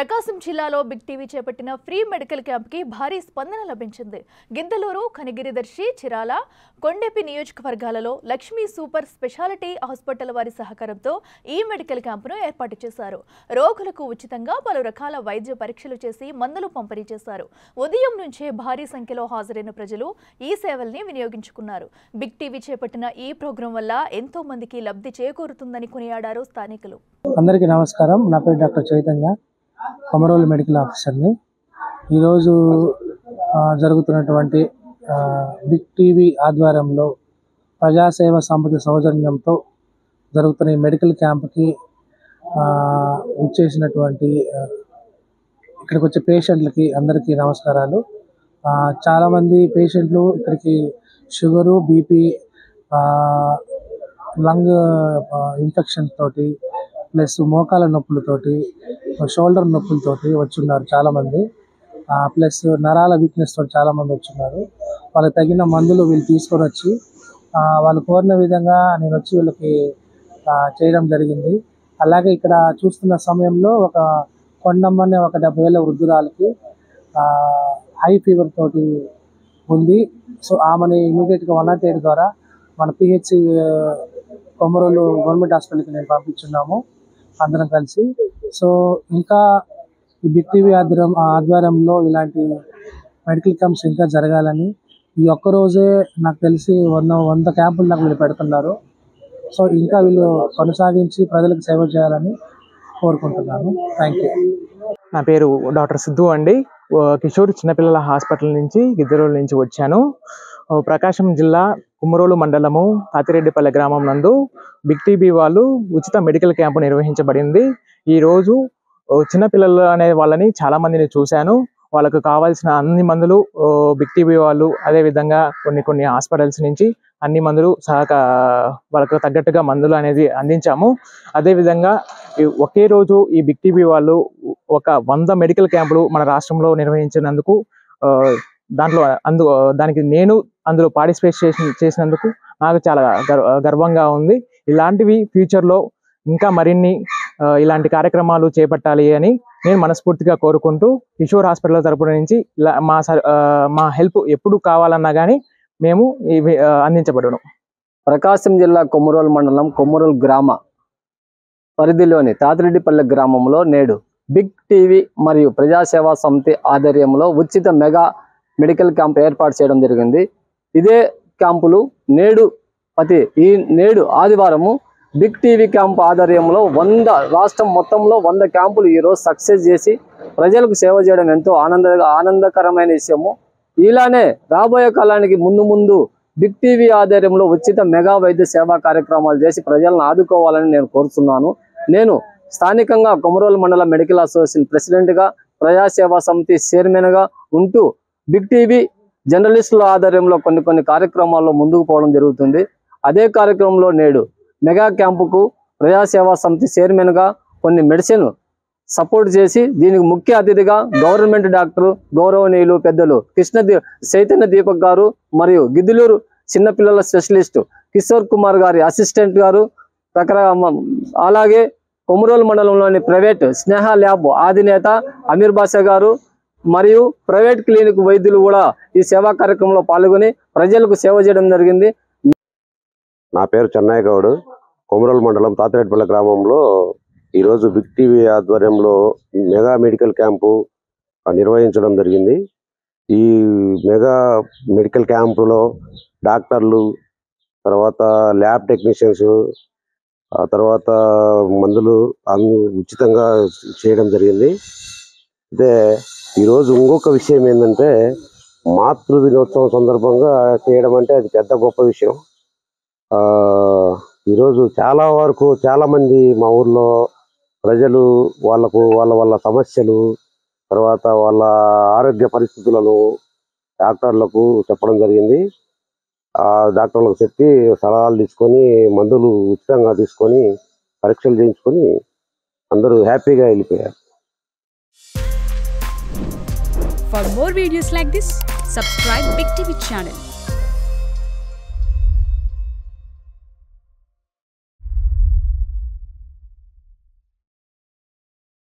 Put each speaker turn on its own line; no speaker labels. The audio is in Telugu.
ప్రకాశం జిల్లాలో బిగ్ టీవీ చేపట్టిన ఫ్రీ మెడికల్ క్యాంప్కి భారీ స్పందన లభించింది. గిద్దలూరు, కనిగిరిదర్శి, చిరాల, కొండెపి నియోజకవర్గాలలో లక్ష్మీ సూపర్ స్పెషాలిటీ హాస్పిటల్ వారి సహకారంతో ఈ మెడికల్ క్యాంపును ఏర్పాటు చేశారు. రోగులకు ఉచితంగా పలు రకాల వైద్య పరీక్షలు చేసి మందులు పంపిణీ చేశారు. ఉదయం నుంచే భారీ సంఖ్యలో హాజరైన ప్రజలు ఈ సేవల్ని వినియోగించుకున్నారు. బిగ్ టీవీ చేపట్టిన ఈ ప్రోగ్రాం వల్ల ఎంతో మందికి లబ్ధి చేకూరుతుందని కొనియాడారు స్థానికులు.
అందరికీ నమస్కారం. నా పేరు డాక్టర్ చైతన్య, కొమరోలు మెడికల్ ఆఫీసర్ని. ఈరోజు జరుగుతున్నటువంటి బిగ్ టీవీ ఆధ్వర్యంలో ప్రజాసేవ సమితి సౌజన్యంతో జరుగుతున్న ఈ మెడికల్ క్యాంప్కి ఇచ్చేసినటువంటి ఇక్కడికి వచ్చే పేషెంట్లకి అందరికీ నమస్కారాలు. చాలామంది పేషెంట్లు ఇక్కడికి షుగరు, బీపీ, లంగ్ ఇన్ఫెక్షన్ తోటి, ప్లస్ మోకాల నొప్పులతోటి, షోల్డర్ నొప్పులతోటి వచ్చున్నారు చాలామంది. ప్లస్ నరాల వీక్నెస్ తోటి చాలామంది వచ్చున్నారు. వాళ్ళకి తగిన మందులు వీళ్ళు తీసుకొని వచ్చి వాళ్ళు కోరిన విధంగా నేను వచ్చి వీళ్ళకి చేయడం జరిగింది. అలాగే ఇక్కడ చూస్తున్న సమయంలో ఒక కొండమ్మనే ఒక 70 ఏళ్ళ వృద్ధురాలకి హై ఫీవర్ తోటి ఉంది. సో ఆమెని ఇమీడియట్గా 108 ద్వారా మన పిహెచ్సి కొమరోలు గవర్నమెంట్ హాస్పిటల్కి నేను పంపించున్నాము అందరం కలిసి. సో ఇంకా ఈ బిగ్ టీవీ ఆధ్వర్యంలో ఇలాంటి మెడికల్ క్యాంప్స్ ఇంకా జరగాలని, ఈ ఒక్కరోజే నాకు తెలిసి 100 క్యాంపులు నాకు వీళ్ళు పెడుతున్నారు. సో ఇంకా వీళ్ళు కొనసాగించి ప్రజలకు సేవ చేయాలని కోరుకుంటున్నాను. Thank you.
నా పేరు డాక్టర్ సిద్ధు అండి. కిషోర్ చిన్నపిల్లల హాస్పిటల్ నుంచి, గిద్దలూరు నుంచి వచ్చాను. ప్రకాశం జిల్లా కుమ్మరోలు మండలము తాతిరెడ్డిపల్లె గ్రామం నందు బిగ్ టీవీ వాళ్ళు ఉచిత మెడికల్ క్యాంపు నిర్వహించబడింది. ఈరోజు చిన్నపిల్లలు అనే వాళ్ళని చాలా మందిని చూశాను. వాళ్ళకు కావాల్సిన అన్ని మందులు బిగ్ టీవీ వాళ్ళు, అదేవిధంగా కొన్ని హాస్పిటల్స్ నుంచి అన్ని మందులు వాళ్ళకు తగ్గట్టుగా మందులు అనేది అందించాము. అదేవిధంగా ఒకే రోజు ఈ బిగ్ టీవీ వాళ్ళు ఒక 100 మెడికల్ క్యాంపులు మన రాష్ట్రంలో నిర్వహించినందుకు దానికి నేను అందులో పార్టిసిపేట్ చేసినందుకు నాకు చాలా గర్వంగా ఉంది. ఇలాంటివి ఫ్యూచర్లో ఇంకా మరిన్ని ఇలాంటి కార్యక్రమాలు చేపట్టాలి అని నేను మనస్ఫూర్తిగా కోరుకుంటూ, కిషోర్ హాస్పిటల్ తరపున నుంచి మా హెల్ప్ ఎప్పుడు కావాలన్నా కానీ మేము ఇవి అందించబడును.
ప్రకాశం జిల్లా కొమ్మరోలు మండలం కొమ్మరోలు గ్రామ పరిధిలోని తాతిరెడ్డిపల్లె గ్రామంలో నేడు బిగ్ టీవీ మరియు ప్రజాసేవా సమితి ఆధ్వర్యంలో ఉచిత మెగా మెడికల్ క్యాంప్ ఏర్పాటు చేయడం జరిగింది. ఇదే క్యాంపులు నేడు ఆదివారము బిగ్ టీవీ క్యాంప్ ఆధ్వర్యంలో రాష్ట్రం మొత్తంలో 100 క్యాంపులు ఈరోజు సక్సెస్ చేసి ప్రజలకు సేవ చేయడం ఎంతో ఆనందకరమైన విషయము. ఇలానే రాబోయే కాలానికి ముందు బిగ్ టీవీ ఆధ్వర్యంలో ఉచిత మెగా వైద్య సేవా కార్యక్రమాలు చేసి ప్రజలను ఆదుకోవాలని నేను కోరుతున్నాను. నేను స్థానికంగా కొమరోలు మండల మెడికల్ అసోసియేషన్ ప్రెసిడెంట్గా, ప్రజాసేవా సమితి చైర్మన్గా ఉంటూ బిగ్ టీవీ జర్నలిస్టుల ఆధ్వర్యంలో కొన్ని కార్యక్రమాల్లో ముందుకు పోవడం జరుగుతుంది. అదే కార్యక్రమంలో నేడు మెగా క్యాంపుకు ప్రజాసేవా సమితి చైర్మన్గా కొన్ని మెడిసిన్ సపోర్ట్ చేసి దీనికి ముఖ్య అతిథిగా గవర్నమెంట్ డాక్టర్ గౌరవనీయులు పెద్దలు చైతన్య దీపక్ గారు మరియు గిద్దలూరు చిన్నపిల్లల స్పెషలిస్టు కిషోర్ కుమార్ గారి అసిస్టెంట్ గారు, అలాగే కొమరోలు మండలంలోని ప్రైవేట్ స్నేహ ల్యాబ్ అధినేత అమీర్ బాషా గారు మరియు ప్రైవేట్ క్లినిక్ వైద్యులు కూడా ఈ సేవా కార్యక్రమంలో పాల్గొని ప్రజలకు సేవ చేయడం జరిగింది.
నా పేరు చెన్నయ్య గౌడ్. కొమరోలు మండలం తాతిరెడ్డిపల్లె గ్రామంలో ఈరోజు బిగ్ టీవీ ఆధ్వర్యంలో మెగా మెడికల్ క్యాంపు నిర్వహించడం జరిగింది. ఈ మెగా మెడికల్ క్యాంపులో డాక్టర్లు, తర్వాత ల్యాబ్ టెక్నీషియన్స్, తర్వాత మందులు అన్ని ఉచితంగా చేయడం జరిగింది. అయితే ఈరోజు ఇంకొక విషయం ఏంటంటే, మాతృ దినోత్సవం సందర్భంగా చేయడం అంటే అది పెద్ద గొప్ప విషయం. ఈరోజు చాలామంది మా ఊర్లో ప్రజలు వాళ్ళ సమస్యలు, తర్వాత వాళ్ళ ఆరోగ్య పరిస్థితులను డాక్టర్లకు చెప్పడం జరిగింది. ఆ డాక్టర్లకు చెప్పి సలహాలు తీసుకొని మందులు ఉచితంగా తీసుకొని పరీక్షలు చేయించుకొని అందరూ హ్యాపీగా వెళ్ళిపోయారు.
For more videos like this, subscribe Big TV channel.